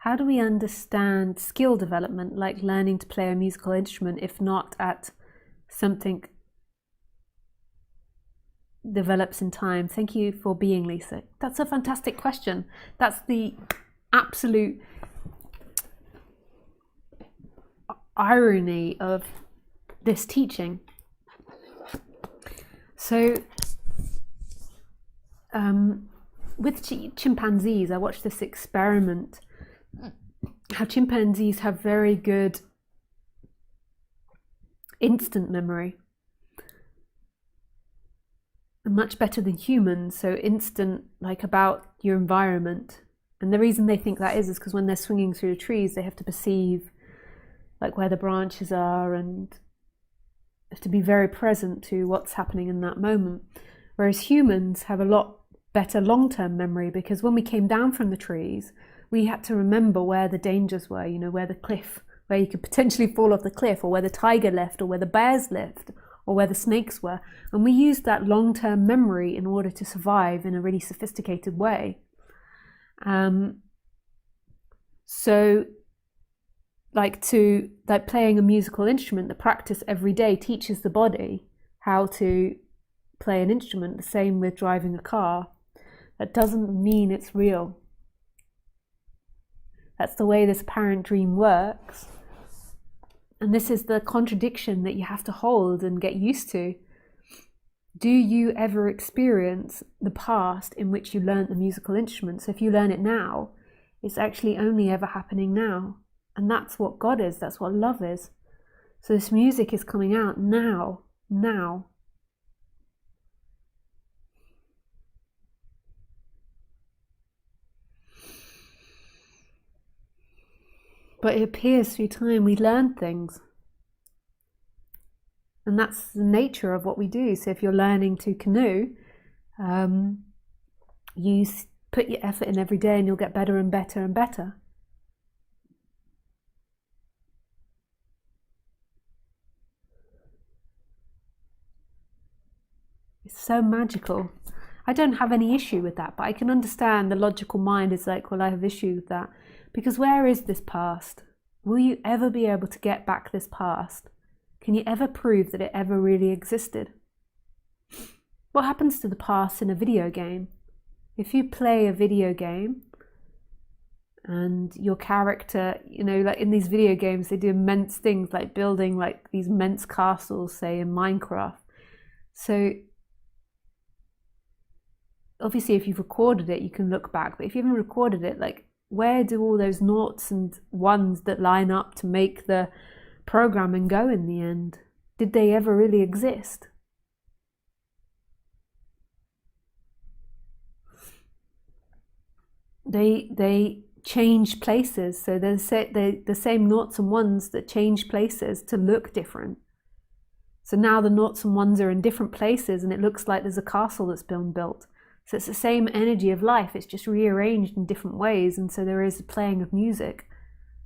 how do we understand skill development, like learning to play a musical instrument, if not at something develops in time? Thank you for being Lisa. That's a fantastic question. That's the absolute irony of this teaching. So with chimpanzees, I watched this experiment, how chimpanzees have very good instant memory, much better than humans. So instant, like about your environment. And the reason they think that is because when they're swinging through the trees, they have to perceive like where the branches are and have to be very present to what's happening in that moment. Whereas humans have a lot better long-term memory, because when we came down from the trees, we had to remember where the dangers were, you know, where the cliff, where you could potentially fall off the cliff, or where the tiger left, or where the bears lived, or where the snakes were. And we used that long-term memory in order to survive in a really sophisticated way. So like playing a musical instrument, the practice every day teaches the body how to play an instrument. The same with driving a car. That doesn't mean it's real. That's the way this apparent dream works. And this is the contradiction that you have to hold and get used to. Do you ever experience the past in which you learned the musical instrument? So if you learn it now, it's actually only ever happening now. And that's what God is, that's what love is. So this music is coming out now. But it appears through time we learn things. And that's the nature of what we do. So if you're learning to canoe, you put your effort in every day and you'll get better and better and better. It's so magical. I don't have any issue with that, but I can understand the logical mind is like, well, I have issue with that. Because where is this past? Will you ever be able to get back this past? Can you ever prove that it ever really existed? What happens to the past in a video game? If you play a video game and your character, you know, like in these video games, they do immense things like building like these immense castles, say in Minecraft. So obviously if you've recorded it, you can look back, but if you haven't recorded it, like where do all those noughts and ones that line up to make the programming go in the end? Did they ever really exist? They change places, so they're the same noughts and ones that change places to look different. So now the noughts and ones are in different places and it looks like there's a castle that's been built. So it's the same energy of life, it's just rearranged in different ways. And so there is a playing of music.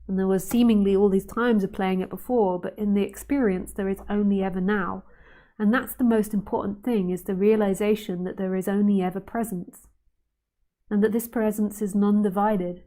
And there was seemingly all these times of playing it before, but in the experience there is only ever now. And that's the most important thing, is the realization that there is only ever presence. And that this presence is non-divided.